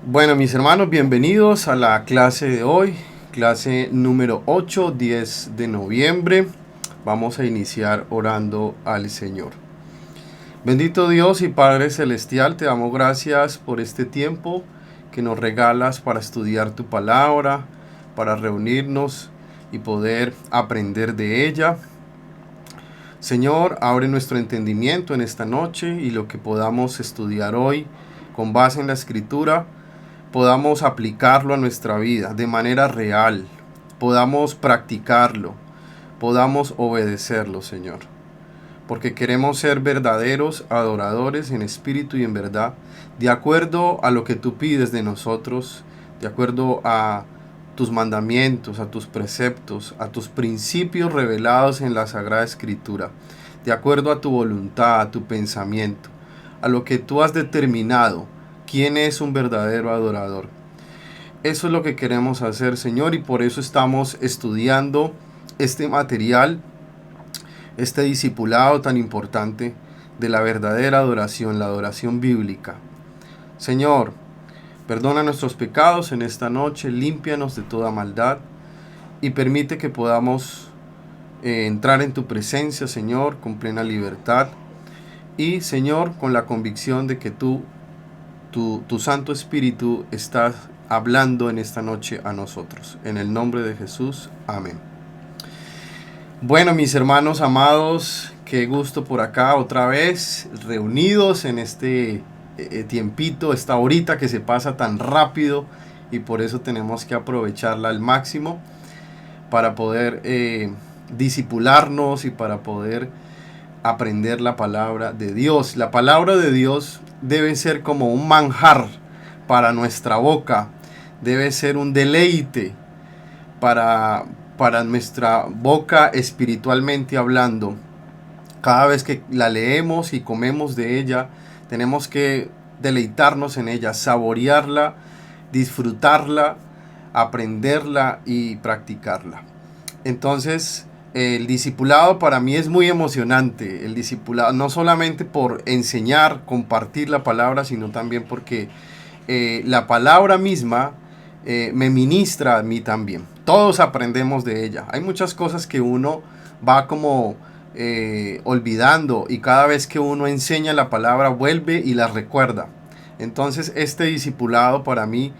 Bueno, mis hermanos, bienvenidos a la clase de hoy, clase número 8, 10 de noviembre. Vamos a iniciar orando al Señor. Bendito Dios y Padre Celestial, te damos gracias por este tiempo que nos regalas para estudiar tu palabra, para reunirnos y poder aprender de ella. Señor, abre nuestro entendimiento en esta noche y lo que podamos estudiar hoy con base en la Escritura podamos aplicarlo a nuestra vida de manera real, podamos practicarlo, podamos obedecerlo, Señor. Porque queremos ser verdaderos adoradores en espíritu y en verdad, de acuerdo a lo que tú pides de nosotros, de acuerdo a tus mandamientos, a tus preceptos, a tus principios revelados en la Sagrada Escritura, de acuerdo a tu voluntad, a tu pensamiento, a lo que tú has determinado. ¿Quién es un verdadero adorador? Eso es lo que queremos hacer, Señor, y por eso estamos estudiando este material, este discipulado tan importante de la verdadera adoración, la adoración bíblica. Señor, perdona nuestros pecados en esta noche, límpianos de toda maldad y permite que podamos entrar en tu presencia, Señor, con plena libertad y, Señor, con la convicción de que tu Santo Espíritu está hablando en esta noche a nosotros. En el nombre de Jesús, amén. Bueno, mis hermanos amados, qué gusto por acá otra vez, reunidos en este tiempito, esta horita que se pasa tan rápido y por eso tenemos que aprovecharla al máximo para poder disipularnos y para poder aprender la palabra de Dios. La palabra de Dios debe ser como un manjar para nuestra boca, debe ser un deleite para nuestra boca espiritualmente hablando. Cada vez que la leemos y comemos de ella, tenemos que deleitarnos en ella, saborearla, disfrutarla, aprenderla y practicarla. Entonces, el discipulado para mí es muy emocionante. El discipulado no solamente por enseñar, compartir la palabra, sino también porque la palabra misma me ministra a mí también. Todos aprendemos de ella. Hay muchas cosas que uno va como olvidando y cada vez que uno enseña la palabra vuelve y la recuerda. Entonces este discipulado para mí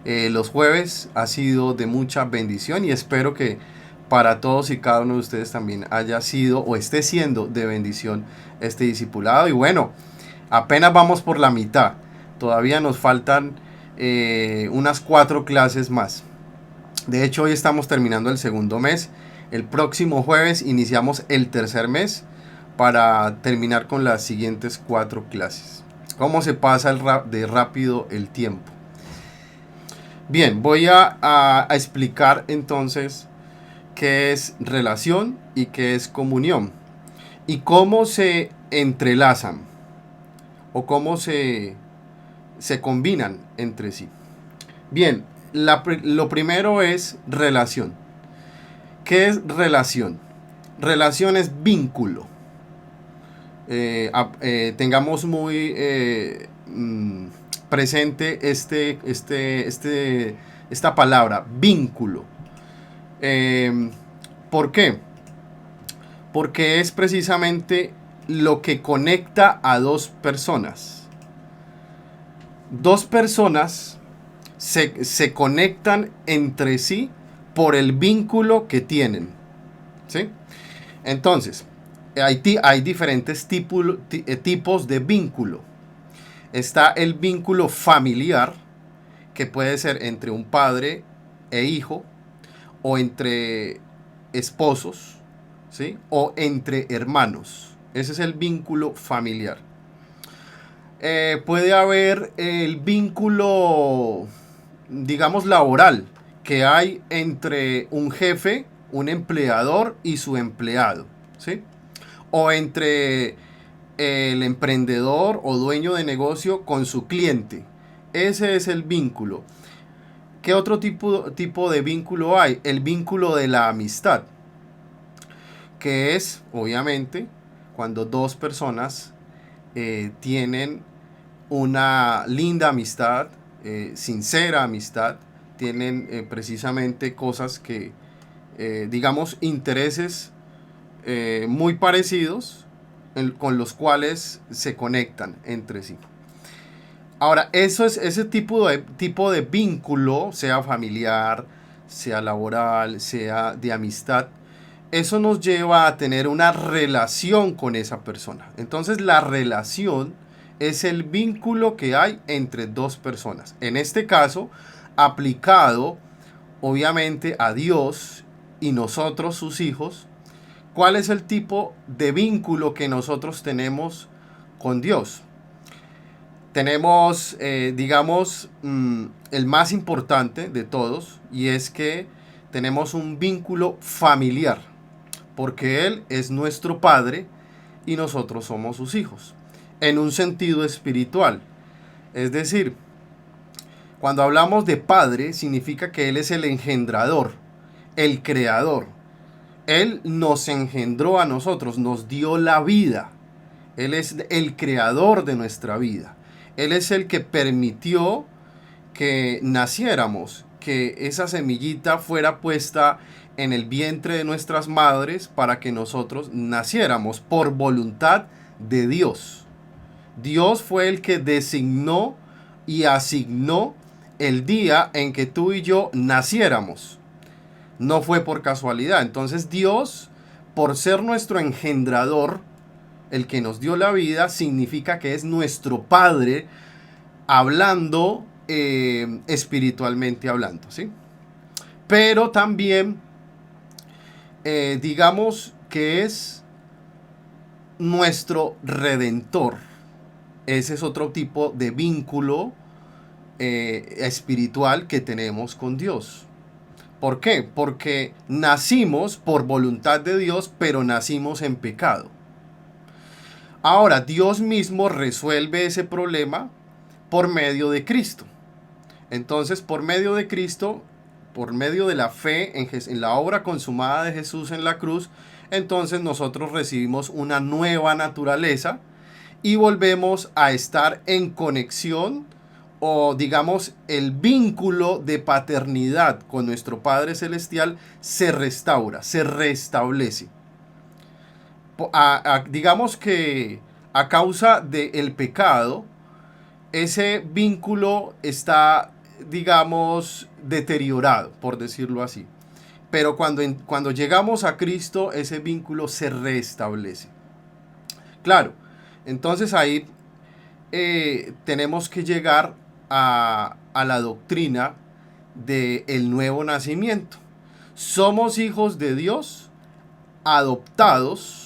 los jueves ha sido de mucha bendición y espero que para todos y cada uno de ustedes también haya sido o esté siendo de bendición este discipulado. Y bueno, apenas vamos por la mitad. Todavía nos faltan unas 4 clases más. De hecho, hoy estamos terminando el segundo mes. El próximo jueves iniciamos el tercer mes para terminar con las siguientes 4 clases. ¿Cómo se pasa de rápido el tiempo? Bien, voy a explicar entonces qué es relación y qué es comunión y cómo se entrelazan o cómo se combinan entre sí. Bien, lo primero es relación. ¿Qué es relación? Relación es vínculo. Tengamos muy presente esta palabra, vínculo. ¿Por qué? Porque es precisamente lo que conecta a dos personas. Dos personas se conectan entre sí por el vínculo que tienen, ¿sí? Entonces, hay diferentes tipos de vínculo. Está el vínculo familiar, que puede ser entre un padre e hijo, o entre esposos, ¿sí? O entre hermanos. Ese es el vínculo familiar. Puede haber el vínculo, digamos, laboral, que hay entre un jefe, un empleador y su empleado, ¿sí? O entre el emprendedor o dueño de negocio con su cliente. Ese es el vínculo. ¿Qué otro tipo de vínculo hay? El vínculo de la amistad, que es, obviamente, cuando dos personas tienen una linda amistad, sincera amistad, tienen precisamente cosas que, digamos, intereses muy parecidos con los cuales se conectan entre sí. Ahora, eso es ese tipo de vínculo, sea familiar, sea laboral, sea de amistad, eso nos lleva a tener una relación con esa persona. Entonces, la relación es el vínculo que hay entre dos personas. En este caso, aplicado obviamente a Dios y nosotros, sus hijos, ¿cuál es el tipo de vínculo que nosotros tenemos con Dios? Tenemos, digamos, el más importante de todos, y es que tenemos un vínculo familiar, porque Él es nuestro Padre y nosotros somos sus hijos, en un sentido espiritual. Es decir, cuando hablamos de Padre, significa que Él es el engendrador, el creador. Él nos engendró a nosotros, nos dio la vida. Él es el creador de nuestra vida. Él es el que permitió que naciéramos, que esa semillita fuera puesta en el vientre de nuestras madres para que nosotros naciéramos por voluntad de Dios. Dios fue el que designó y asignó el día en que tú y yo naciéramos. No fue por casualidad. Entonces Dios, por ser nuestro engendrador, el que nos dio la vida, significa que es nuestro Padre, hablando espiritualmente hablando, ¿sí? Pero también, digamos que es nuestro Redentor. Ese es otro tipo de vínculo espiritual que tenemos con Dios. ¿Por qué? Porque nacimos por voluntad de Dios, pero nacimos en pecado. Ahora, Dios mismo resuelve ese problema por medio de Cristo. Entonces, por medio de Cristo, por medio de la fe en la obra consumada de Jesús en la cruz, entonces nosotros recibimos una nueva naturaleza y volvemos a estar en conexión, o digamos el vínculo de paternidad con nuestro Padre Celestial se restaura, se restablece. Digamos que a causa del pecado, ese vínculo está, digamos, deteriorado, por decirlo así. Pero cuando llegamos a Cristo, ese vínculo se restablece. Claro, entonces ahí tenemos que llegar a la doctrina del nuevo nacimiento. Somos hijos de Dios, adoptados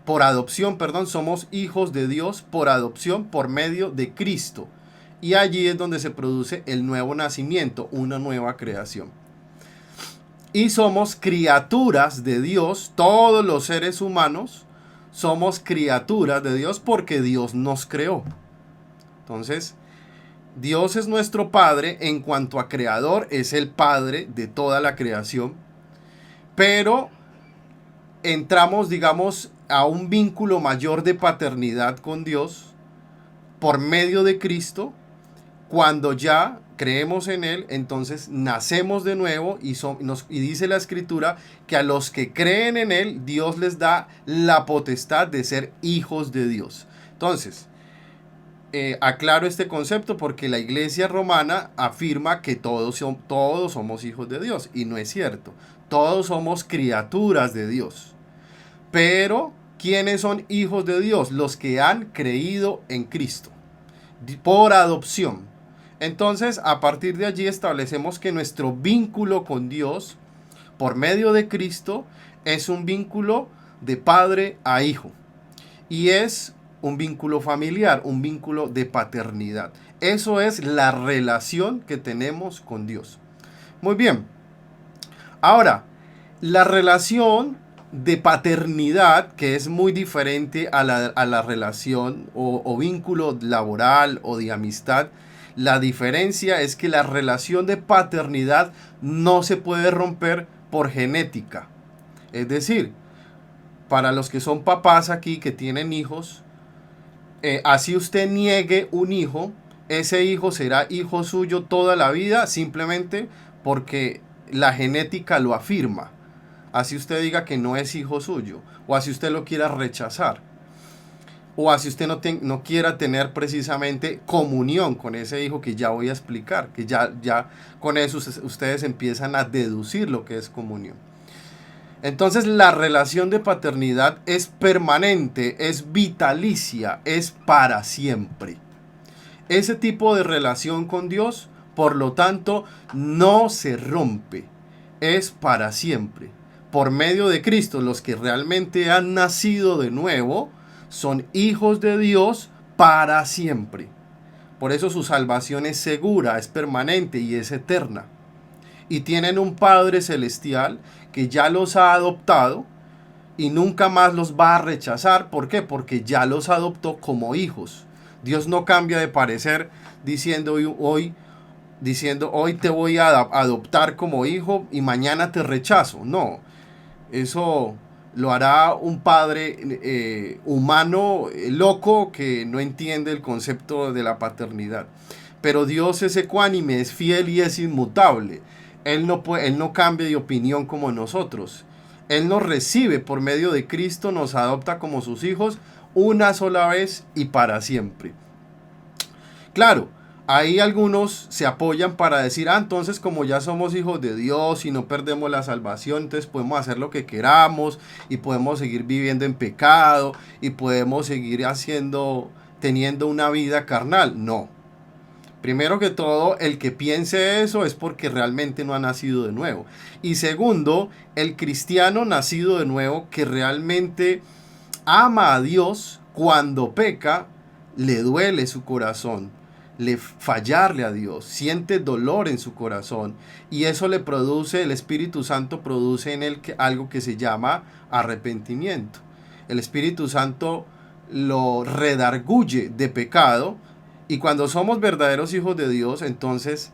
por adopción, perdón, somos hijos de Dios por adopción por medio de Cristo. Y allí es donde se produce el nuevo nacimiento, una nueva creación. Y somos criaturas de Dios, todos los seres humanos somos criaturas de Dios porque Dios nos creó. Entonces, Dios es nuestro Padre en cuanto a creador, es el Padre de toda la creación. Pero entramos, digamos, a un vínculo mayor de paternidad con Dios por medio de Cristo. Cuando ya creemos en Él, entonces nacemos de nuevo y dice la Escritura que a los que creen en Él, Dios les da la potestad de ser hijos de Dios. Entonces, aclaro este concepto porque la Iglesia romana afirma que todos somos hijos de Dios, y no es cierto. Todos somos criaturas de Dios. Pero, ¿quiénes son hijos de Dios? Los que han creído en Cristo por adopción. Entonces, a partir de allí establecemos que nuestro vínculo con Dios por medio de Cristo es un vínculo de padre a hijo. Y es un vínculo familiar, un vínculo de paternidad. Eso es la relación que tenemos con Dios. Muy bien. Ahora, la relación de paternidad, que es muy diferente a la relación o vínculo laboral o de amistad, la diferencia es que la relación de paternidad no se puede romper por genética. Es decir, para los que son papás aquí, que tienen hijos, así usted niegue un hijo, ese hijo será hijo suyo toda la vida simplemente porque la genética lo afirma. Así usted diga que no es hijo suyo, o así usted lo quiera rechazar, o así usted no quiera tener precisamente comunión con ese hijo que ya voy a explicar, que ya con eso ustedes empiezan a deducir lo que es comunión. Entonces la relación de paternidad es permanente, es vitalicia, es para siempre. Ese tipo de relación con Dios, por lo tanto, no se rompe, es para siempre. Por medio de Cristo, los que realmente han nacido de nuevo son hijos de Dios para siempre. Por eso su salvación es segura, es permanente y es eterna. Y tienen un Padre celestial que ya los ha adoptado y nunca más los va a rechazar. ¿Por qué? Porque ya los adoptó como hijos. Dios no cambia de parecer diciendo hoy te voy a adoptar como hijo y mañana te rechazo. No, eso lo hará un padre humano loco que no entiende el concepto de la paternidad. Pero Dios es ecuánime, es fiel y es inmutable. Él no cambia de opinión como nosotros. Él nos recibe por medio de Cristo, nos adopta como sus hijos una sola vez y para siempre. Claro, ahí algunos se apoyan para decir, entonces como ya somos hijos de Dios y no perdemos la salvación, entonces podemos hacer lo que queramos y podemos seguir viviendo en pecado y podemos seguir teniendo una vida carnal. No. Primero que todo, el que piense eso es porque realmente no ha nacido de nuevo. Y segundo, el cristiano nacido de nuevo que realmente ama a Dios, cuando peca, le duele su corazón, le fallarle a Dios, siente dolor en su corazón y eso le produce, el Espíritu Santo produce en él algo que se llama arrepentimiento. El Espíritu Santo lo redarguye de pecado. Y cuando somos verdaderos hijos de Dios, entonces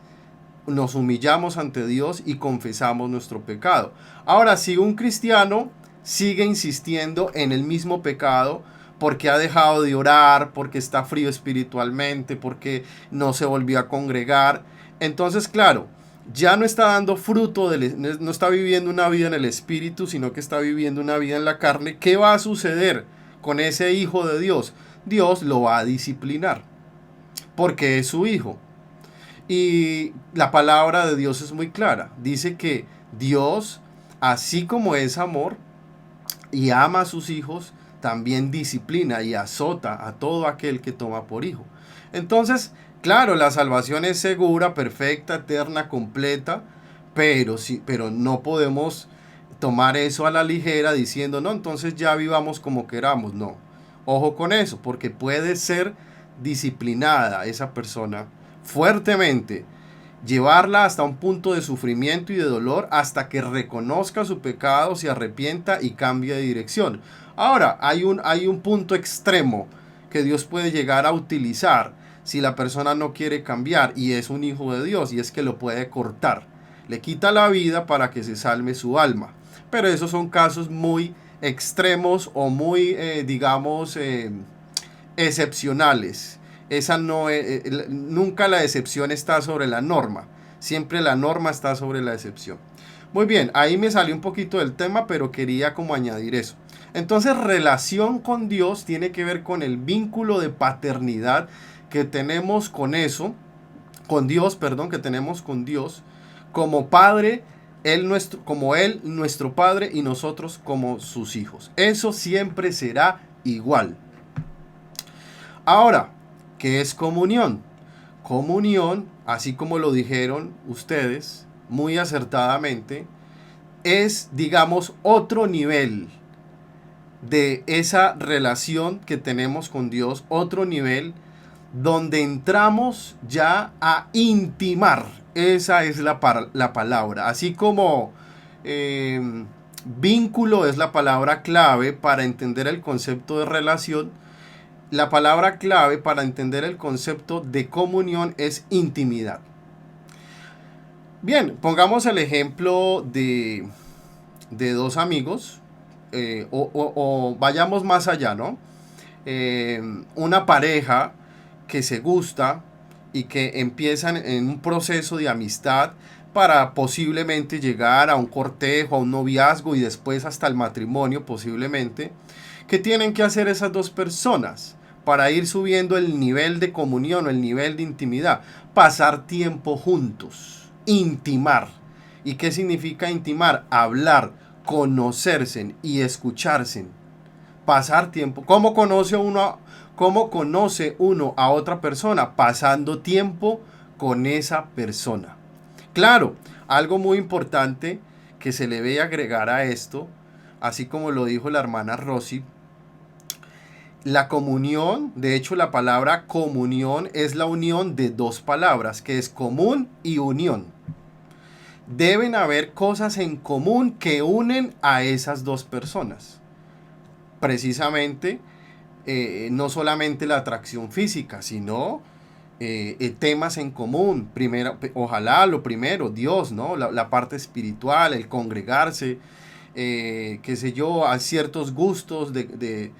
nos humillamos ante Dios y confesamos nuestro pecado. Ahora, si un cristiano sigue insistiendo en el mismo pecado, porque ha dejado de orar, porque está frío espiritualmente, porque no se volvió a congregar, entonces, claro, ya no está dando fruto, no está viviendo una vida en el espíritu, sino que está viviendo una vida en la carne. ¿Qué va a suceder con ese hijo de Dios? Dios lo va a disciplinar, porque es su hijo. Y la palabra de Dios es muy clara. Dice que Dios, así como es amor y ama a sus hijos, también disciplina y azota a todo aquel que toma por hijo. Entonces, claro, la salvación es segura, perfecta, eterna, completa, pero no podemos tomar eso a la ligera diciendo, no, entonces ya vivamos como queramos. No, ojo con eso, porque puede ser disciplinada esa persona fuertemente, llevarla hasta un punto de sufrimiento y de dolor hasta que reconozca su pecado, se arrepienta y cambie de dirección. Ahora, hay un punto extremo que Dios puede llegar a utilizar si la persona no quiere cambiar y es un hijo de Dios, y es que lo puede cortar. Le quita la vida para que se salve su alma. Pero esos son casos muy extremos o muy, excepcionales. Nunca la excepción está sobre la norma. Siempre la norma está sobre la excepción. Muy bien, ahí me salió un poquito del tema, pero quería como añadir eso. Entonces, relación con Dios tiene que ver con el vínculo de paternidad que tenemos con eso, con Dios, perdón, que tenemos con Dios, como Padre, como Él, nuestro Padre, y nosotros como sus hijos. Eso siempre será igual. Ahora, ¿qué es comunión? Comunión, así como lo dijeron ustedes muy acertadamente, es, digamos, otro nivel de esa relación que tenemos con Dios, otro nivel donde entramos ya a intimar. Esa es la palabra. Así como vínculo es la palabra clave para entender el concepto de relación, la palabra clave para entender el concepto de comunión es intimidad. Bien, pongamos el ejemplo de dos amigos, o vayamos más allá, ¿no? Una pareja que se gusta y que empiezan en un proceso de amistad para posiblemente llegar a un cortejo, a un noviazgo y después hasta el matrimonio posiblemente. ¿Qué tienen que hacer esas dos personas para ir subiendo el nivel de comunión o el nivel de intimidad? Pasar tiempo juntos, intimar. ¿Y qué significa intimar? Hablar, conocerse y escucharse. Pasar tiempo. ¿Cómo conoce uno a otra persona? Pasando tiempo con esa persona. Claro, algo muy importante que se le debe agregar a esto, así como lo dijo la hermana Rosy, la comunión, de hecho la palabra comunión es la unión de dos palabras, que es común y unión. Deben haber cosas en común que unen a esas dos personas. Precisamente, no solamente la atracción física, sino temas en común. Primero, ojalá lo primero, Dios, ¿no? La parte espiritual, el congregarse, qué sé yo, a ciertos gustos de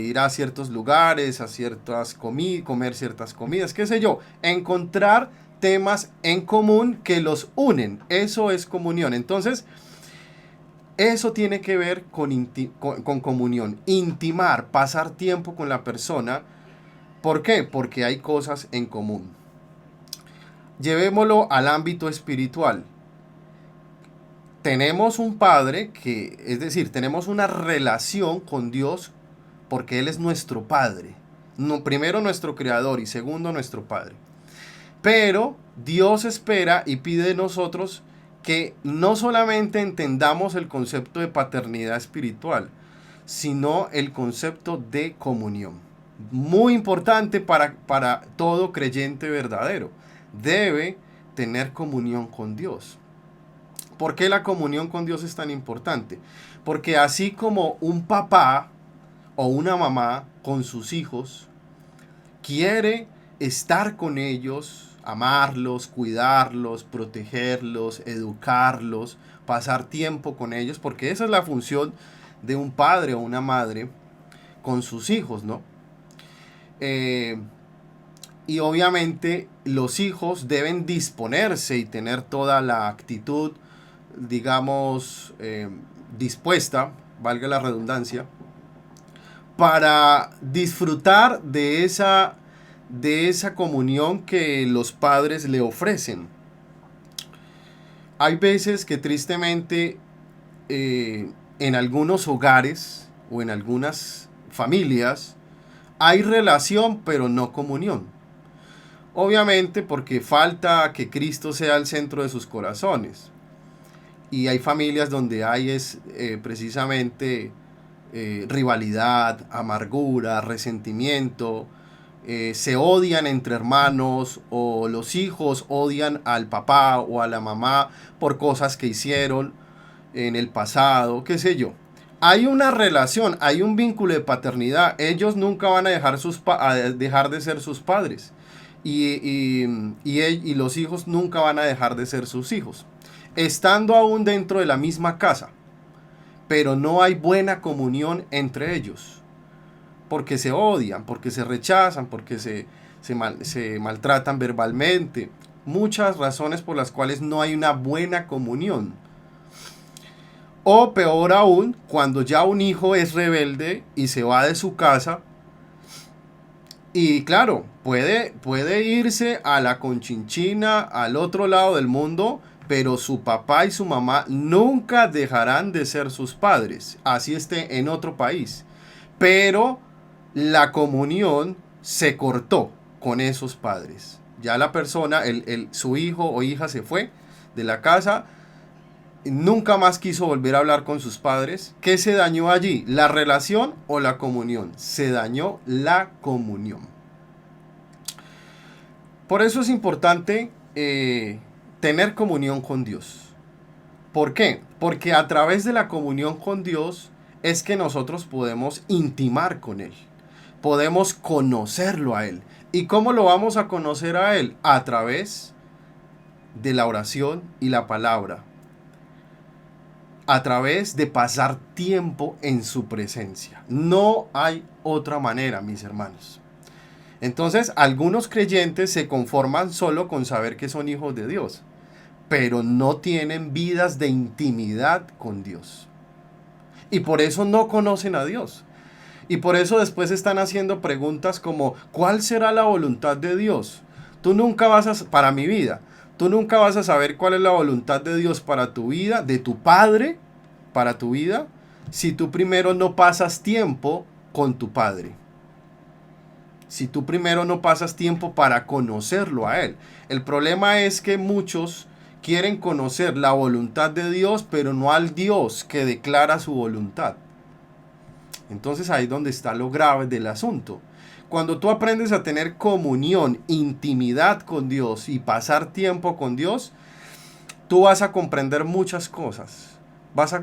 ir a ciertos lugares, a ciertas comer ciertas comidas, qué sé yo, encontrar temas en común que los unen. Eso es comunión. Entonces, eso tiene que ver con comunión, intimar, pasar tiempo con la persona. ¿Por qué? Porque hay cosas en común. Llevémoslo al ámbito espiritual. Tenemos un Padre que, es decir, tenemos una relación con Dios porque Él es nuestro Padre. No, primero nuestro Creador y segundo nuestro Padre. Pero Dios espera y pide de nosotros que no solamente entendamos el concepto de paternidad espiritual, sino el concepto de comunión. Muy importante para todo creyente verdadero. Debe tener comunión con Dios. ¿Por qué la comunión con Dios es tan importante? Porque así como un papá o una mamá con sus hijos quiere estar con ellos, amarlos, cuidarlos, protegerlos, educarlos, pasar tiempo con ellos, porque esa es la función de un padre o una madre con sus hijos, ¿no? Y obviamente los hijos deben disponerse y tener toda la actitud, digamos, dispuesta, valga la redundancia, para disfrutar de esa comunión que los padres le ofrecen. Hay veces que tristemente en algunos hogares o en algunas familias hay relación pero no comunión. Obviamente porque falta que Cristo sea el centro de sus corazones. Y hay familias donde hay precisamente rivalidad, amargura, resentimiento, se odian entre hermanos o los hijos odian al papá o a la mamá por cosas que hicieron en el pasado, qué sé yo. Hay una relación, hay un vínculo de paternidad. Ellos nunca van a dejar de ser sus padres y los hijos nunca van a dejar de ser sus hijos, estando aún dentro de la misma casa, pero no hay buena comunión entre ellos, porque se odian, porque se rechazan, porque se maltratan verbalmente. Muchas razones por las cuales no hay una buena comunión. O peor aún, cuando ya un hijo es rebelde y se va de su casa. Y claro, puede irse a la Conchinchina, al otro lado del mundo, pero su papá y su mamá nunca dejarán de ser sus padres, así esté en otro país. Pero la comunión se cortó con esos padres. Ya la persona, su hijo o hija se fue de la casa, nunca más quiso volver a hablar con sus padres. ¿Qué se dañó allí? ¿La relación o la comunión? Se dañó la comunión. Por eso es importante tener comunión con Dios. ¿Por qué? Porque a través de la comunión con Dios es que nosotros podemos intimar con Él. Podemos conocerlo a Él. ¿Y cómo lo vamos a conocer a Él? A través de la oración y la palabra. A través de pasar tiempo en su presencia. No hay otra manera, mis hermanos. Entonces, algunos creyentes se conforman solo con saber que son hijos de Dios, pero no tienen vidas de intimidad con Dios. Y por eso no conocen a Dios. Y por eso después están haciendo preguntas como, ¿cuál será la voluntad de Dios? Tú nunca vas a, para mi vida, tú nunca vas a saber cuál es la voluntad de Dios para tu vida, de tu Padre, para tu vida, si tú primero no pasas tiempo con tu Padre. Si tú primero no pasas tiempo para conocerlo a Él. El problema es que muchos quieren conocer la voluntad de Dios, pero no al Dios que declara su voluntad. Entonces ahí es donde está lo grave del asunto. Cuando tú aprendes a tener comunión, intimidad con Dios y pasar tiempo con Dios, tú vas a comprender muchas cosas.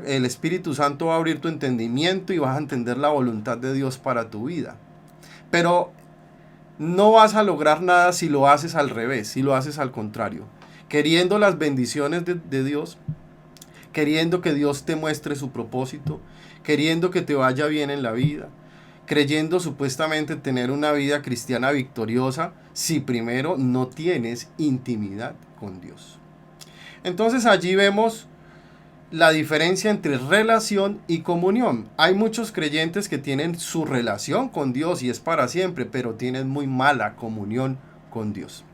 El Espíritu Santo va a abrir tu entendimiento y vas a entender la voluntad de Dios para tu vida. Pero no vas a lograr nada si lo haces al revés, si lo haces al contrario. Queriendo las bendiciones de Dios, queriendo que Dios te muestre su propósito, queriendo que te vaya bien en la vida, creyendo supuestamente tener una vida cristiana victoriosa, si primero no tienes intimidad con Dios. Entonces allí vemos la diferencia entre relación y comunión. Hay muchos creyentes que tienen su relación con Dios y es para siempre, pero tienen muy mala comunión con Dios.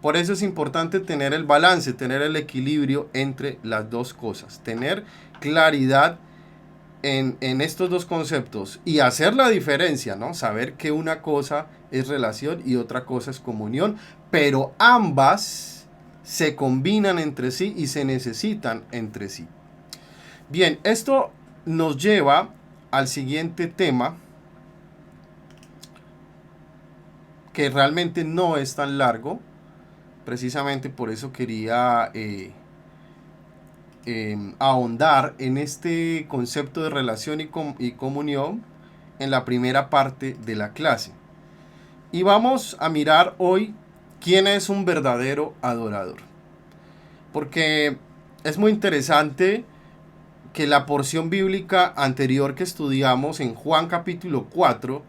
Por eso es importante tener el balance, tener el equilibrio entre las dos cosas, tener claridad en estos dos conceptos y hacer la diferencia, ¿no? Saber que una cosa es relación y otra cosa es comunión, pero ambas se combinan entre sí y se necesitan entre sí. Bien, esto nos lleva al siguiente tema, que realmente no es tan largo. Precisamente por eso quería ahondar en este concepto de relación y comunión en la primera parte de la clase. Y vamos a mirar hoy quién es un verdadero adorador. Porque es muy interesante que la porción bíblica anterior que estudiamos en Juan capítulo 4,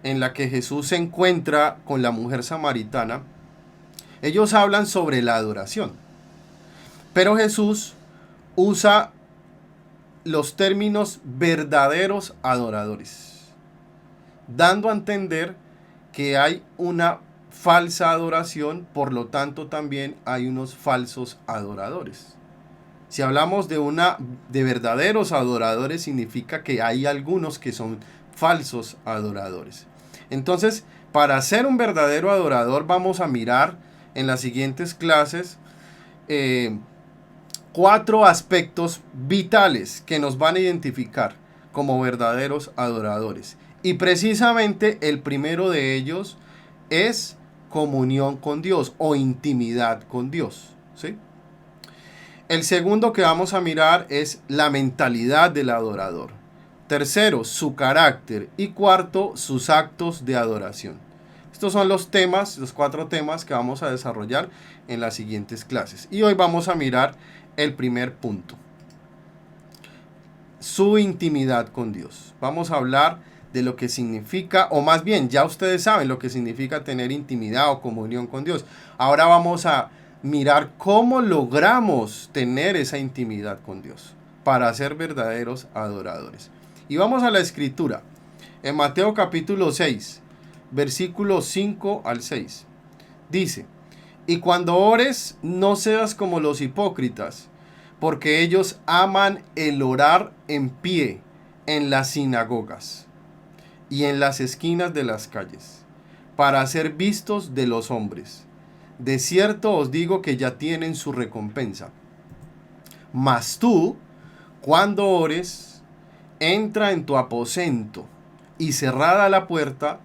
en la que Jesús se encuentra con la mujer samaritana, ellos hablan sobre la adoración. Pero Jesús usa los términos verdaderos adoradores, dando a entender que hay una falsa adoración, por lo tanto también hay unos falsos adoradores. Si hablamos de verdaderos adoradores, significa que hay algunos que son falsos adoradores. Entonces, para ser un verdadero adorador, vamos a mirar en las siguientes clases 4 aspectos vitales que nos van a identificar como verdaderos adoradores. Y precisamente el primero de ellos es comunión con Dios o intimidad con Dios, ¿sí? El segundo que vamos a mirar es la mentalidad del adorador. Tercero, su carácter. Y cuarto, sus actos de adoración. Estos son los temas, los 4 temas que vamos a desarrollar en las siguientes clases. Y hoy vamos a mirar el primer punto. Su intimidad con Dios. Vamos a hablar de lo que significa, o más bien, ya ustedes saben lo que significa tener intimidad o comunión con Dios. Ahora vamos a mirar cómo logramos tener esa intimidad con Dios para ser verdaderos adoradores. Y vamos a la escritura. En Mateo capítulo 6, versículos 5 al 6. Dice: y cuando ores, no seas como los hipócritas, porque ellos aman el orar en pie en las sinagogas y en las esquinas de las calles, para ser vistos de los hombres. De cierto os digo que ya tienen su recompensa. Mas tú, cuando ores, entra en tu aposento y cerrada la puerta,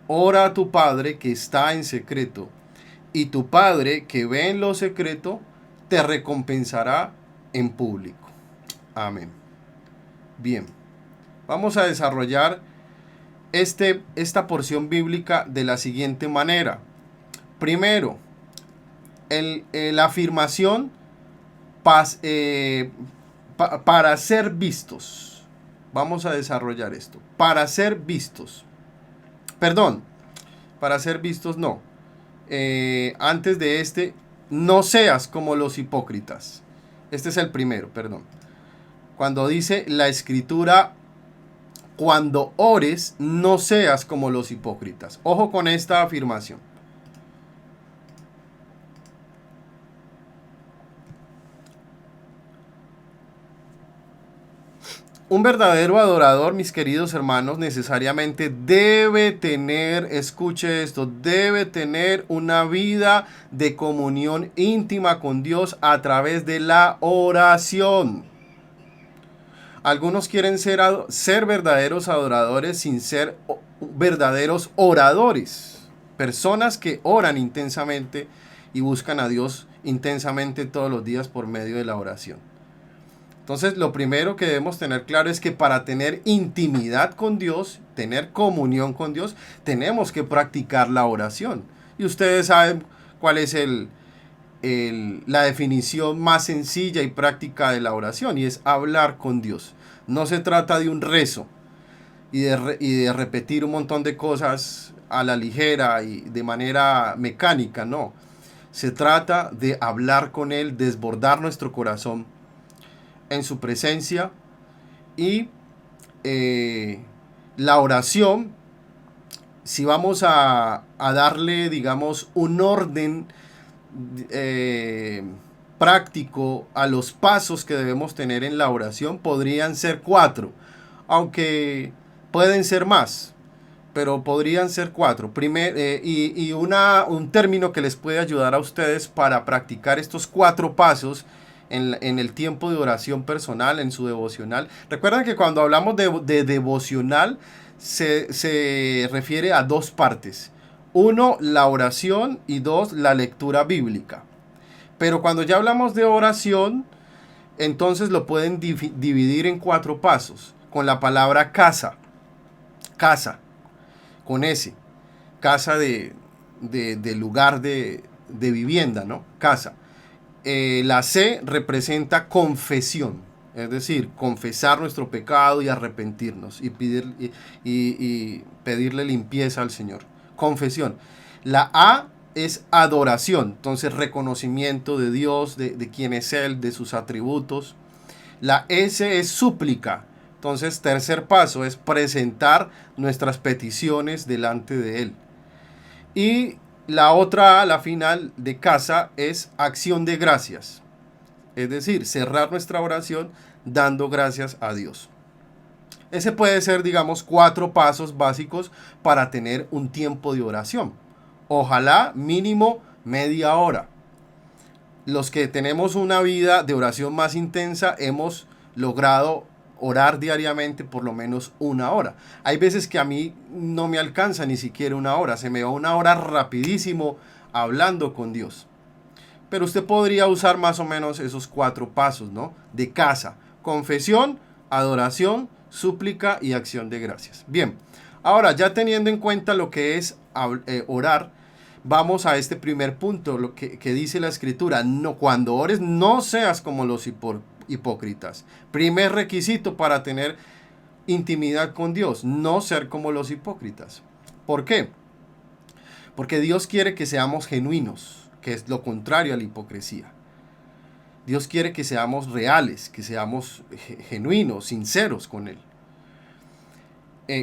ora a tu Padre que está en secreto, y tu Padre que ve en lo secreto te recompensará en público. Amén. Bien, vamos a desarrollar esta porción bíblica de la siguiente manera. Primero, la afirmación para ser vistos. Vamos a desarrollar esto. Para ser vistos. Perdón. para ser vistos, no. Antes de este, no seas como los hipócritas. Este es el primero, perdón. Cuando dice la escritura, cuando ores, no seas como los hipócritas. Ojo con esta afirmación. Un verdadero adorador, mis queridos hermanos, necesariamente debe tener, escuche esto, debe tener una vida de comunión íntima con Dios a través de la oración. Algunos quieren ser verdaderos adoradores sin ser verdaderos oradores. Personas que oran intensamente y buscan a Dios intensamente todos los días por medio de la oración. Entonces, lo primero que debemos tener claro es que para tener intimidad con Dios, tener comunión con Dios, tenemos que practicar la oración. Y ustedes saben cuál es la definición más sencilla y práctica de la oración, y es hablar con Dios. No se trata de un rezo y de repetir un montón de cosas a la ligera y de manera mecánica, no. Se trata de hablar con Él, desbordar nuestro corazón en su presencia, y la oración, si vamos a darle, digamos, un orden práctico a los pasos que debemos tener en la oración, podrían ser 4, aunque pueden ser más, pero podrían ser 4. Un término que les puede ayudar a ustedes para practicar estos 4 pasos en el tiempo de oración personal, en su devocional. Recuerden que cuando hablamos de devocional se refiere a 2 partes. 1, la oración, y 2, la lectura bíblica. Pero cuando ya hablamos de oración, entonces lo pueden dividir en 4 pasos. Con la palabra casa, con S, casa de lugar de vivienda, ¿no? Casa. La C representa confesión, es decir, confesar nuestro pecado y arrepentirnos y pedirle limpieza al Señor. Confesión. La A es adoración, entonces reconocimiento de Dios, de quién es Él, de sus atributos. La S es súplica, entonces tercer paso es presentar nuestras peticiones delante de Él. Y la otra A, la final de casa, es acción de gracias. Es decir, cerrar nuestra oración dando gracias a Dios. Ese puede ser, digamos, 4 pasos básicos para tener un tiempo de oración. Ojalá mínimo media hora. Los que tenemos una vida de oración más intensa hemos logrado orar diariamente por lo menos 1 hora. Hay veces que a mí no me alcanza ni siquiera 1 hora, se me va 1 hora rapidísimo hablando con Dios. Pero usted podría usar más o menos esos 4 pasos, ¿no? De casa: confesión, adoración, súplica y acción de gracias. Bien, ahora ya teniendo en cuenta lo que es orar, vamos a este primer punto, lo que dice la escritura: no, cuando ores no seas como los hipócritas. Primer requisito para tener intimidad con Dios: no ser como los hipócritas. ¿Por qué? Porque Dios quiere que seamos genuinos, que es lo contrario a la hipocresía. Dios quiere que seamos reales, que seamos genuinos, sinceros con Él.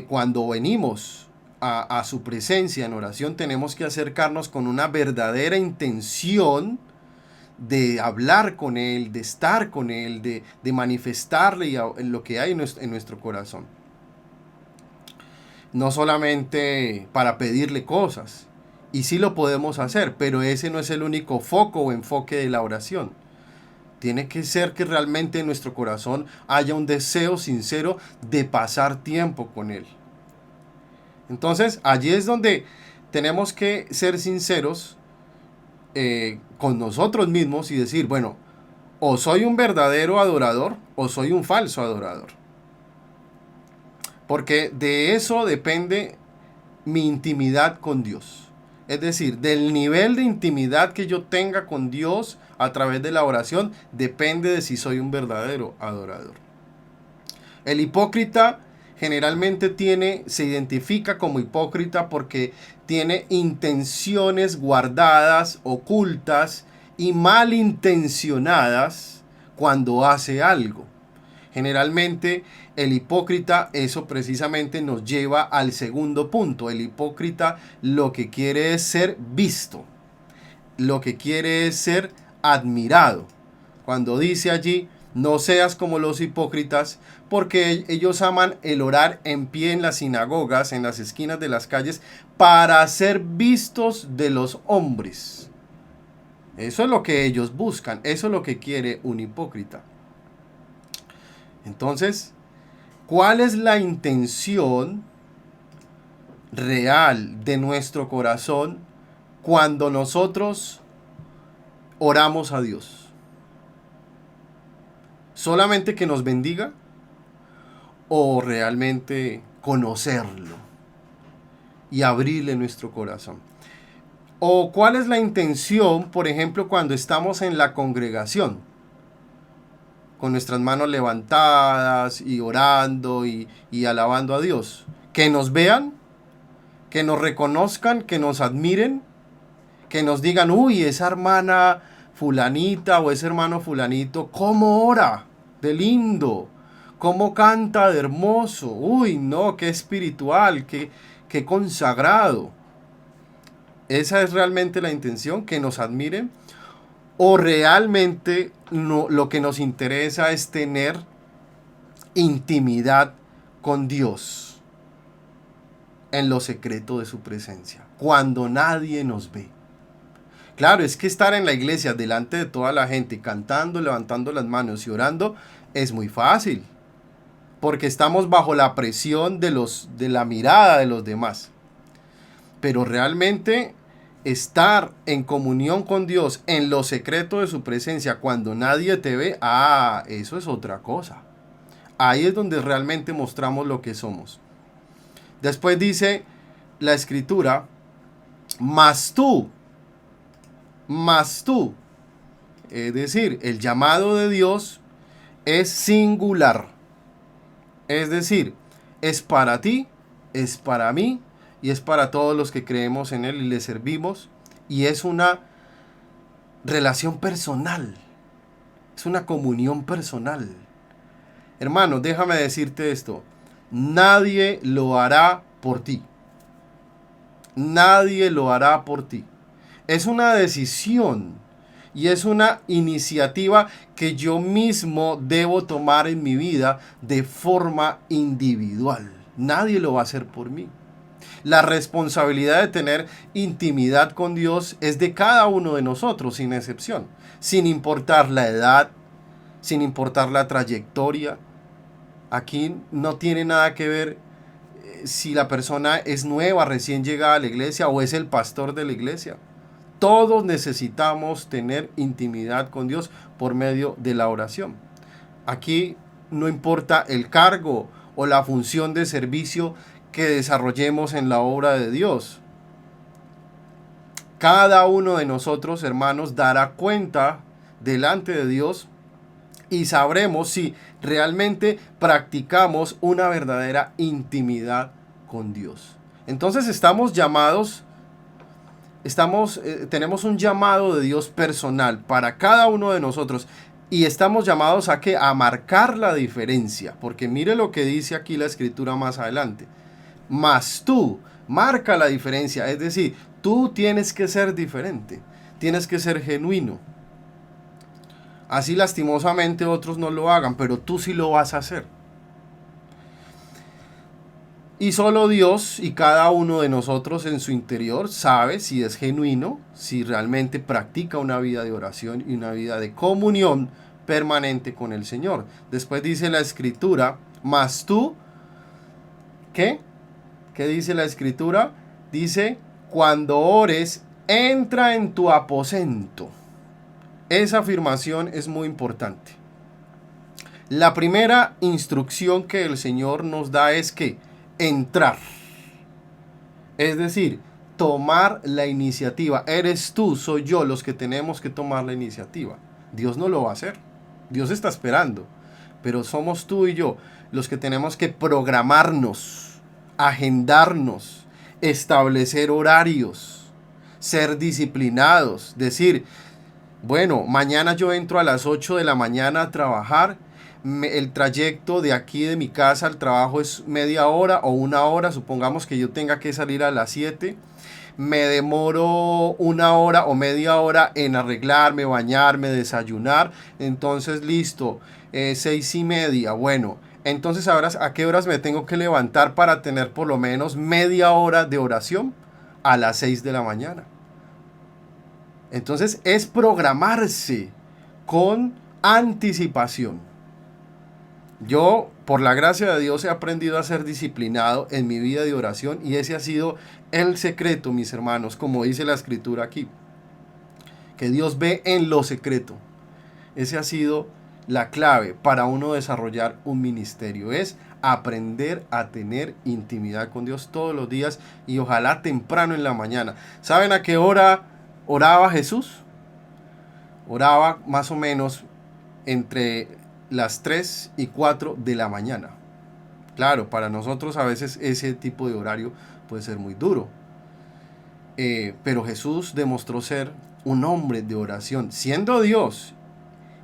Cuando venimos a su presencia en oración, tenemos que acercarnos con una verdadera intención de hablar con Él, de estar con Él, de manifestarle lo que hay en nuestro corazón. No solamente para pedirle cosas, y sí lo podemos hacer, pero ese no es el único foco o enfoque de la oración. Tiene que ser que realmente en nuestro corazón haya un deseo sincero de pasar tiempo con Él. Entonces, allí es donde tenemos que ser sinceros con nosotros mismos y decir, bueno, o soy un verdadero adorador o soy un falso adorador. Porque de eso depende mi intimidad con Dios. Es decir, del nivel de intimidad que yo tenga con Dios a través de la oración, depende de si soy un verdadero adorador. El hipócrita generalmente se identifica como hipócrita porque tiene intenciones guardadas, ocultas y malintencionadas cuando hace algo. Generalmente el hipócrita, eso precisamente nos lleva al segundo punto. El hipócrita lo que quiere es ser visto, lo que quiere es ser admirado. Cuando dice allí, no seas como los hipócritas, porque ellos aman el orar en pie en las sinagogas, en las esquinas de las calles, para ser vistos de los hombres. Eso es lo que ellos buscan, eso es lo que quiere un hipócrita. Entonces, ¿cuál es la intención real de nuestro corazón cuando nosotros oramos a Dios? ¿Solamente que nos bendiga? ¿O realmente conocerlo y abrirle nuestro corazón? ¿O cuál es la intención, por ejemplo, cuando estamos en la congregación, con nuestras manos levantadas y orando y alabando a Dios? ¿Que nos vean? ¿Que nos reconozcan? ¿Que nos admiren? ¿Que nos digan, uy, esa hermana fulanita o ese hermano fulanito, cómo ora de lindo, cómo canta de hermoso, uy, no, qué espiritual, qué consagrado? ¿Esa es realmente la intención, que nos admiren? ¿O realmente lo que nos interesa es tener intimidad con Dios en lo secreto de su presencia, cuando nadie nos ve? Claro, es que estar en la iglesia delante de toda la gente, cantando, levantando las manos y orando, es muy fácil, porque estamos bajo la presión de la mirada de los demás. Pero realmente estar en comunión con Dios en lo secreto de su presencia cuando nadie te ve, eso es otra cosa. Ahí es donde realmente mostramos lo que somos. Después dice la escritura, mas tú, es decir, el llamado de Dios es singular. Es decir, es para ti, es para mí y es para todos los que creemos en Él y le servimos. Y es una relación personal, es una comunión personal. Hermano, déjame decirte esto, nadie lo hará por ti. Nadie lo hará por ti. Es una decisión y es una iniciativa que yo mismo debo tomar en mi vida de forma individual. Nadie lo va a hacer por mí. La responsabilidad de tener intimidad con Dios es de cada uno de nosotros, sin excepción, sin importar la edad, sin importar la trayectoria. Aquí no tiene nada que ver si la persona es nueva, recién llegada a la iglesia, o es el pastor de la iglesia. Todos necesitamos tener intimidad con Dios por medio de la oración. Aquí no importa el cargo o la función de servicio que desarrollemos en la obra de Dios. Cada uno de nosotros, hermanos, dará cuenta delante de Dios y sabremos si realmente practicamos una verdadera intimidad con Dios. Entonces estamos llamados, tenemos un llamado de Dios personal para cada uno de nosotros y estamos llamados a ¿qué? A marcar la diferencia, porque mire lo que dice aquí la escritura más adelante. Mas tú, marca la diferencia, es decir, tú tienes que ser diferente, tienes que ser genuino. Así lastimosamente otros no lo hagan, pero tú sí lo vas a hacer. Y solo Dios y cada uno de nosotros en su interior sabe si es genuino, si realmente practica una vida de oración y una vida de comunión permanente con el Señor. Después dice la escritura, mas tú, ¿qué? ¿Qué dice la escritura? Dice, cuando ores, entra en tu aposento. Esa afirmación es muy importante. La primera instrucción que el Señor nos da es que entrar. Es decir, tomar la iniciativa. Eres tú, soy yo los que tenemos que tomar la iniciativa. Dios no lo va a hacer. Dios está esperando. pero somos tú y yo los que tenemos que programarnos, agendarnos, establecer horarios, ser disciplinados, decir, bueno, mañana yo entro a las 8 de la mañana a trabajar, el trayecto de aquí de mi casa al trabajo es media hora o una hora, supongamos que yo tenga que salir a las 7, me demoro una hora o media hora en arreglarme, bañarme, desayunar, entonces listo, 6:30, bueno, entonces ahora a qué horas me tengo que levantar para tener por lo menos media hora de oración a las 6 de la mañana. Entonces es programarse con anticipación. Yo, por la gracia de Dios, he aprendido a ser disciplinado en mi vida de oración y ese ha sido el secreto, mis hermanos, como dice la escritura aquí, que Dios ve en lo secreto. Ese ha sido la clave para uno desarrollar un ministerio, es aprender a tener intimidad con Dios todos los días y ojalá temprano en la mañana. ¿Saben a qué hora oraba Jesús? Oraba más o menos entre las 3 y 4 de la mañana. Claro, para nosotros a veces ese tipo de horario puede ser muy duro. Pero Jesús demostró ser un hombre de oración, siendo Dios,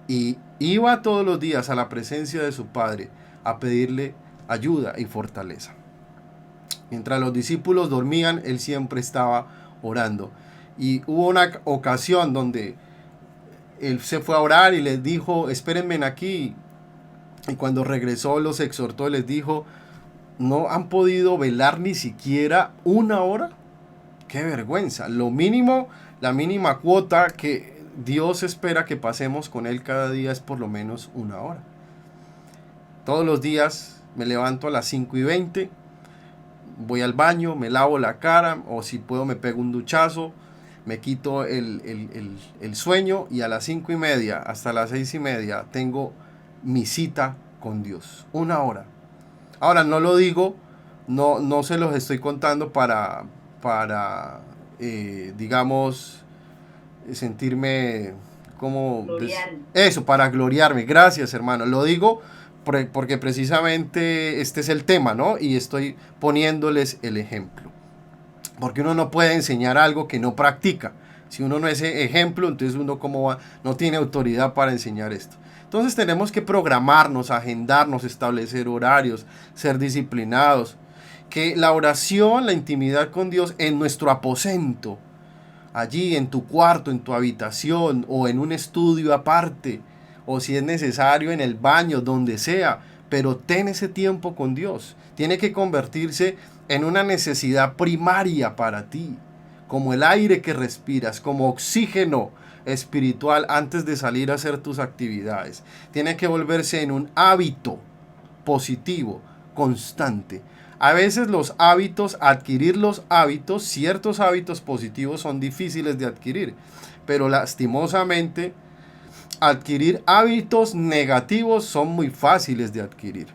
y iba todos los días a la presencia de su Padre a pedirle ayuda y fortaleza. Mientras los discípulos dormían, él siempre estaba orando. Y hubo una ocasión donde él se fue a orar y les dijo, espérenme aquí. Y cuando regresó los exhortó y les dijo, ¿no han podido velar ni siquiera una hora? ¡Qué vergüenza! Lo mínimo, la mínima cuota que Dios espera que pasemos con Él cada día es por lo menos una hora. Todos los días me levanto a las 5:20, voy al baño, me lavo la cara, o si puedo me pego un duchazo, me quito el sueño y a las 5:30 hasta las 6:30 tengo mi cita con Dios. Una hora. Ahora no lo digo, no se los estoy contando para digamos, sentirme como... Eso, para gloriarme. Gracias, hermano. Lo digo porque precisamente este es el tema, ¿no? Y estoy poniéndoles el ejemplo. Porque uno no puede enseñar algo que no practica. Si uno no es ejemplo, entonces uno no tiene autoridad para enseñar esto. Entonces tenemos que programarnos, agendarnos, establecer horarios, ser disciplinados. Que la oración, la intimidad con Dios en nuestro aposento, allí en tu cuarto, en tu habitación o en un estudio aparte, o si es necesario en el baño, donde sea, pero ten ese tiempo con Dios. Tiene que convertirse en una necesidad primaria para ti, como el aire que respiras, como oxígeno espiritual antes de salir a hacer tus actividades. Tiene que volverse en un hábito positivo, constante. A veces los hábitos, adquirir los hábitos, ciertos hábitos positivos son difíciles de adquirir, pero lastimosamente adquirir hábitos negativos son muy fáciles de adquirir.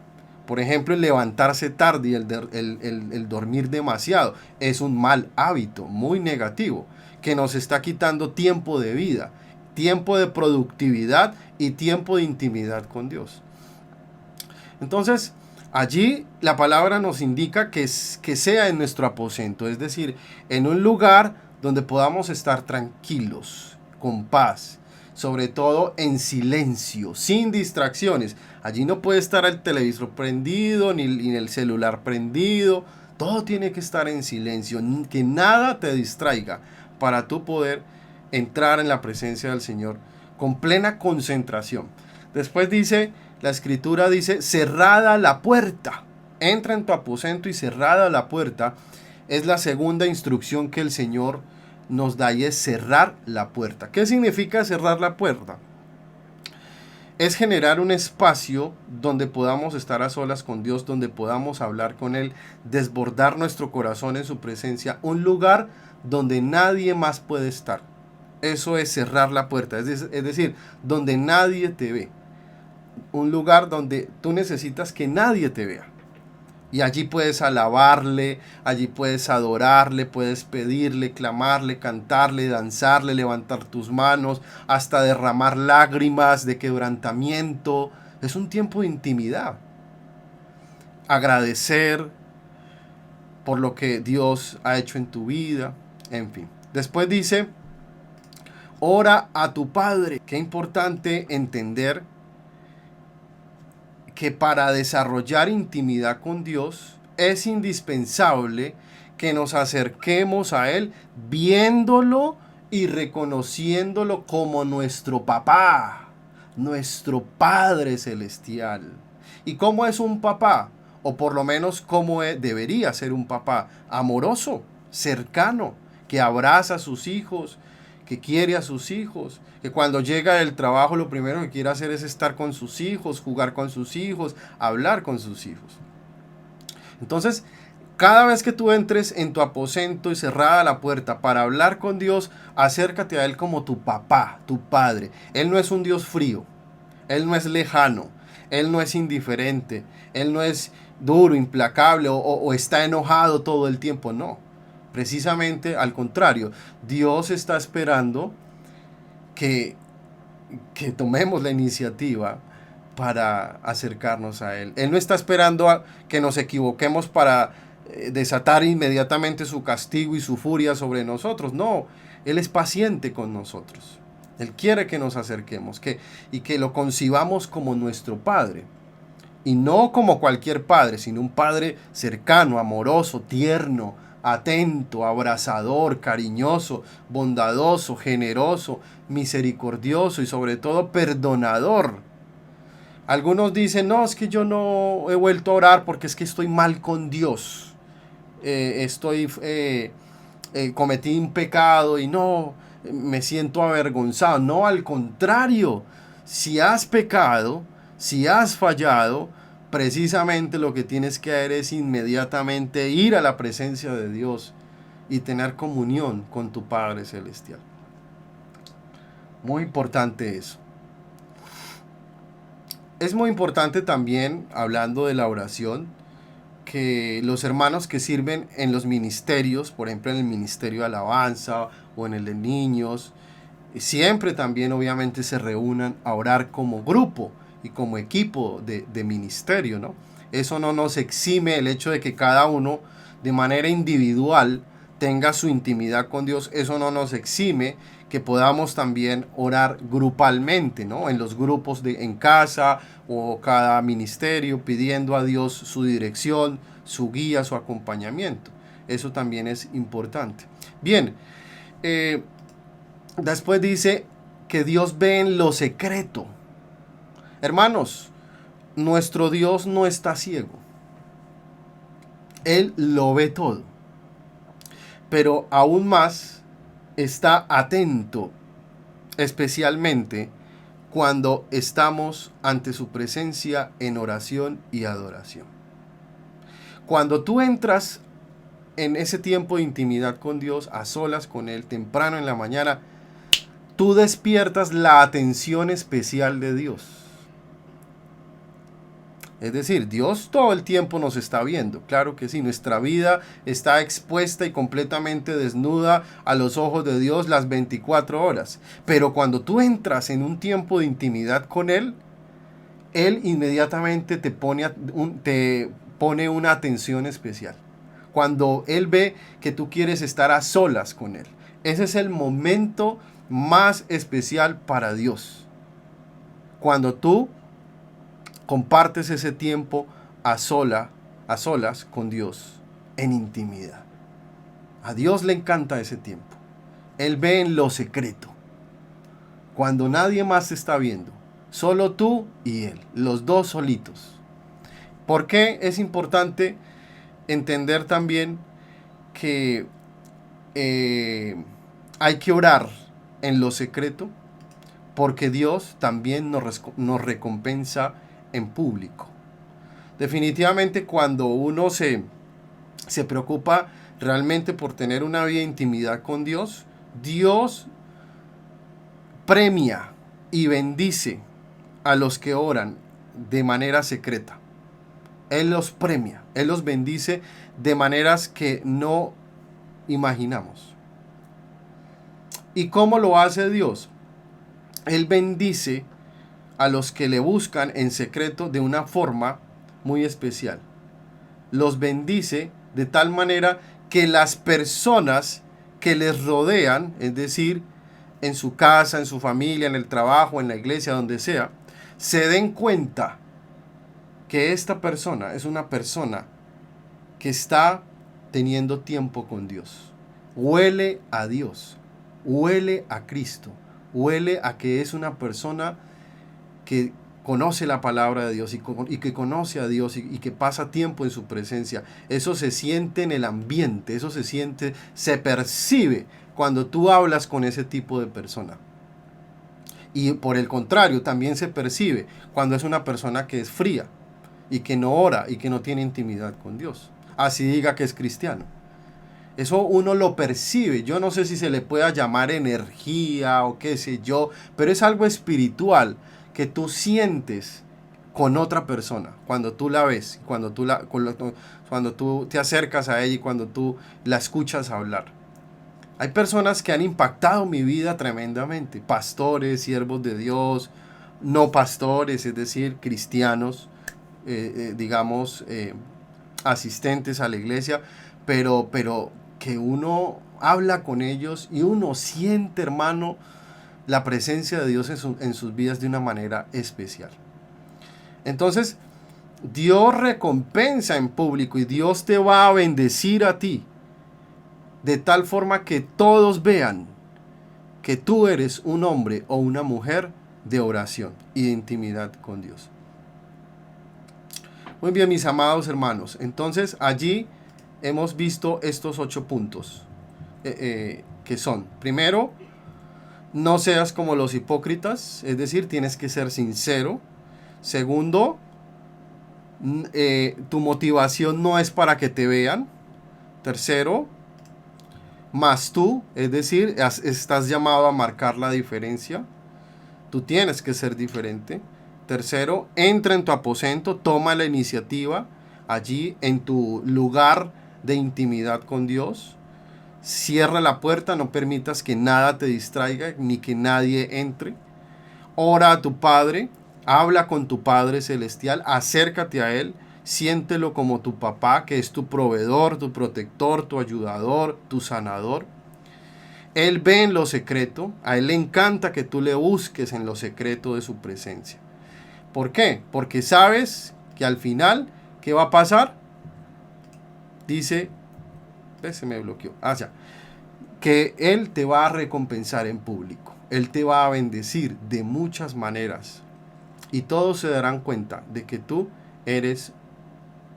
Por ejemplo, el levantarse tarde y el dormir demasiado es un mal hábito, muy negativo, que nos está quitando tiempo de vida, tiempo de productividad y tiempo de intimidad con Dios. Entonces, allí la palabra nos indica que sea en nuestro aposento, es decir, en un lugar donde podamos estar tranquilos, con paz, sobre todo en silencio, sin distracciones. Allí no puede estar el televisor prendido, ni el celular prendido, todo tiene que estar en silencio, que nada te distraiga para tú poder entrar en la presencia del Señor con plena concentración. Después dice... La escritura dice, cerrada la puerta. Entra en tu aposento y cerrada la puerta. Es la segunda instrucción que el Señor nos da y es cerrar la puerta. ¿Qué significa cerrar la puerta? Es generar un espacio donde podamos estar a solas con Dios, donde podamos hablar con Él, desbordar nuestro corazón en su presencia. Un lugar donde nadie más puede estar. Eso es cerrar la puerta. Es decir, donde nadie te ve. Un lugar donde tú necesitas que nadie te vea. Y allí puedes alabarle, allí puedes adorarle, puedes pedirle, clamarle, cantarle, danzarle, levantar tus manos, hasta derramar lágrimas de quebrantamiento, Es un tiempo de intimidad. Agradecer por lo que Dios ha hecho en tu vida, en fin. Después dice, ora a tu Padre. Qué importante entender que para desarrollar intimidad con Dios es indispensable que nos acerquemos a Él viéndolo y reconociéndolo como nuestro papá, nuestro Padre Celestial. ¿Y cómo es un papá? O por lo menos cómo debería ser un papá: amoroso, cercano, que abraza a sus hijos, que quiere a sus hijos, que cuando llega del trabajo lo primero que quiere hacer es estar con sus hijos, jugar con sus hijos, hablar con sus hijos. Entonces, cada vez que tú entres en tu aposento y cerrada la puerta para hablar con Dios, acércate a Él como tu papá, tu padre. Él no es un Dios frío, Él no es lejano, Él no es indiferente, Él no es duro, implacable o está enojado todo el tiempo, no. Precisamente al contrario, Dios está esperando que tomemos la iniciativa para acercarnos a Él. Él no está esperando a que nos equivoquemos para desatar inmediatamente su castigo y su furia sobre nosotros. No, Él es paciente con nosotros. Él quiere que nos acerquemos y que lo concibamos como nuestro Padre. Y no como cualquier padre, sino un padre cercano, amoroso, tierno, atento, abrazador, cariñoso, bondadoso, generoso, misericordioso y sobre todo perdonador. Algunos dicen, no, es que yo no he vuelto a orar porque es que estoy mal con Dios. Cometí un pecado y no, me siento avergonzado. No, al contrario, si has pecado, si has fallado, precisamente lo que tienes que hacer es inmediatamente ir a la presencia de Dios y tener comunión con tu Padre Celestial. Muy importante eso. Es muy importante también, hablando de la oración, que los hermanos que sirven en los ministerios, por ejemplo en el ministerio de alabanza o en el de niños, siempre también obviamente se reúnan a orar como grupo y como equipo de ministerio, ¿no? Eso no nos exime el hecho de que cada uno de manera individual tenga su intimidad con Dios. Eso no nos exime que podamos también orar grupalmente, ¿no? En los grupos en casa o cada ministerio, pidiendo a Dios su dirección, su guía, su acompañamiento. Eso también es importante. Bien, después dice que Dios ve en lo secreto. Hermanos, nuestro Dios no está ciego. Él lo ve todo. Pero aún más está atento, especialmente cuando estamos ante su presencia en oración y adoración. Cuando tú entras en ese tiempo de intimidad con Dios, a solas con Él, temprano en la mañana, tú despiertas la atención especial de Dios. Es decir, Dios todo el tiempo nos está viendo, claro que sí, nuestra vida está expuesta y completamente desnuda a los ojos de Dios las 24 horas. Pero cuando tú entras en un tiempo de intimidad con Él, Él inmediatamente te pone una atención especial. Cuando Él ve que tú quieres estar a solas con Él. Ese es el momento más especial para Dios. Cuando tú compartes ese tiempo a solas con Dios, en intimidad. A Dios le encanta ese tiempo. Él ve en lo secreto. Cuando nadie más te está viendo. Solo tú y Él. Los dos solitos. ¿Por qué es importante entender también que hay que orar en lo secreto? Porque Dios también nos recompensa en público. Definitivamente cuando uno se preocupa realmente por tener una vida de intimidad con Dios, Dios premia y bendice a los que oran de manera secreta. Él los premia, Él los bendice de maneras que no imaginamos. ¿Y cómo lo hace Dios? Él bendice a los que le buscan en secreto de una forma muy especial. Los bendice de tal manera que las personas que les rodean, es decir, en su casa, en su familia, en el trabajo, en la iglesia, donde sea, se den cuenta que esta persona es una persona que está teniendo tiempo con Dios. Huele a Dios, huele a Cristo, huele a que es una persona que conoce la palabra de Dios y que conoce a Dios y que pasa tiempo en su presencia. Eso se siente en el ambiente, eso se siente, se percibe cuando tú hablas con ese tipo de persona. Y por el contrario, también se percibe cuando es una persona que es fría y que no ora y que no tiene intimidad con Dios. Así diga que es cristiano. Eso uno lo percibe. Yo no sé si se le pueda llamar energía o qué sé yo, pero es algo espiritual que tú sientes con otra persona cuando tú la ves, cuando tú te acercas a ella y cuando tú la escuchas hablar. Hay personas que han impactado mi vida tremendamente, pastores, siervos de Dios, no pastores, es decir, cristianos, digamos, asistentes a la iglesia, pero que uno habla con ellos y uno siente, hermano, la presencia de Dios en sus vidas de una manera especial. Entonces, Dios recompensa en público y Dios te va a bendecir a ti, de tal forma que todos vean que tú eres un hombre o una mujer de oración y de intimidad con Dios. Muy bien, mis amados hermanos, entonces allí hemos visto estos 8 puntos que son: primero, no seas como los hipócritas, es decir, tienes que ser sincero. Segundo, tu motivación no es para que te vean. Tercero, más tú, es decir, estás llamado a marcar la diferencia. Tú tienes que ser diferente. Tercero, entra en tu aposento, toma la iniciativa allí en tu lugar de intimidad con Dios. Cierra la puerta, no permitas que nada te distraiga ni que nadie entre. Ora a tu Padre, habla con tu Padre Celestial, acércate a Él, siéntelo como tu papá, que es tu proveedor, tu protector, tu ayudador, tu sanador. Él ve en lo secreto, a Él le encanta que tú le busques en lo secreto de su presencia. ¿Por qué? Porque sabes que al final, ¿qué va a pasar? Dice, se me bloqueó, que Él te va a recompensar en público. Él te va a bendecir de muchas maneras. Y todos se darán cuenta de que tú eres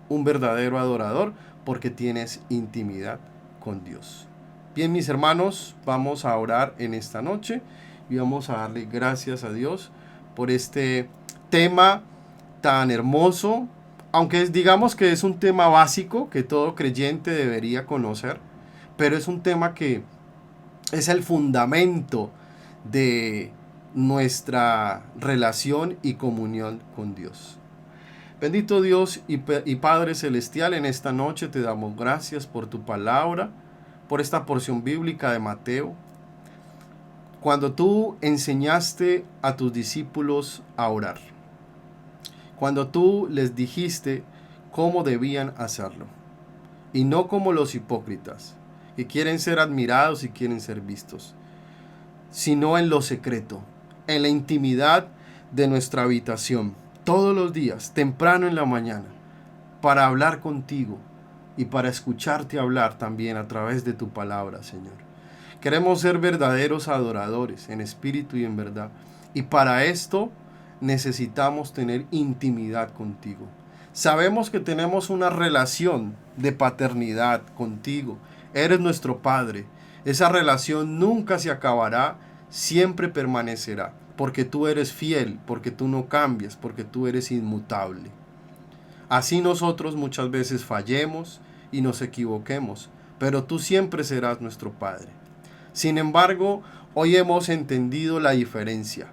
un verdadero adorador porque tienes intimidad con Dios. Bien, mis hermanos, vamos a orar en esta noche y vamos a darle gracias a Dios por este tema tan hermoso, aunque digamos que es un tema básico que todo creyente debería conocer, pero es un tema que es el fundamento de nuestra relación y comunión con Dios. Bendito Dios y Padre Celestial, en esta noche te damos gracias por tu palabra, por esta porción bíblica de Mateo. Cuando tú enseñaste a tus discípulos a orar, cuando tú les dijiste cómo debían hacerlo, y no como los hipócritas, que quieren ser admirados y quieren ser vistos, sino en lo secreto, en la intimidad de nuestra habitación, todos los días, temprano en la mañana, para hablar contigo y para escucharte hablar también a través de tu palabra, Señor. Queremos ser verdaderos adoradores en espíritu y en verdad, y para esto necesitamos tener intimidad contigo. Sabemos que tenemos una relación de paternidad contigo. Eres nuestro Padre. Esa relación nunca se acabará, siempre permanecerá, porque tú eres fiel, porque tú no cambias, porque tú eres inmutable. Así nosotros muchas veces fallemos y nos equivoquemos, pero tú siempre serás nuestro Padre. Sin embargo, hoy hemos entendido la diferencia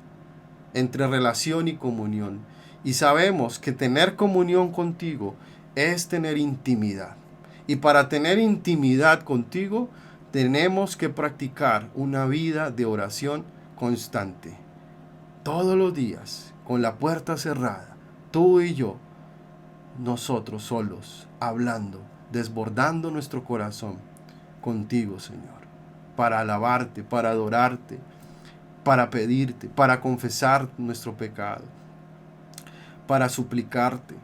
entre relación y comunión, y sabemos que tener comunión contigo es tener intimidad. Y para tener intimidad contigo, tenemos que practicar una vida de oración constante. Todos los días, con la puerta cerrada, tú y yo, nosotros solos, hablando, desbordando nuestro corazón contigo, Señor, para alabarte, para adorarte, para pedirte, para confesar nuestro pecado, para suplicarte.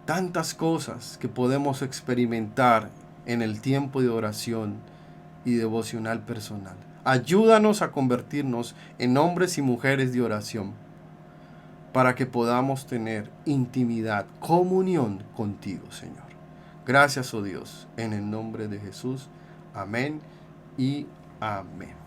Tantas cosas que podemos experimentar en el tiempo de oración y devocional personal. Ayúdanos a convertirnos en hombres y mujeres de oración para que podamos tener intimidad, comunión contigo, Señor. Gracias, oh Dios, en el nombre de Jesús. Amén y amén.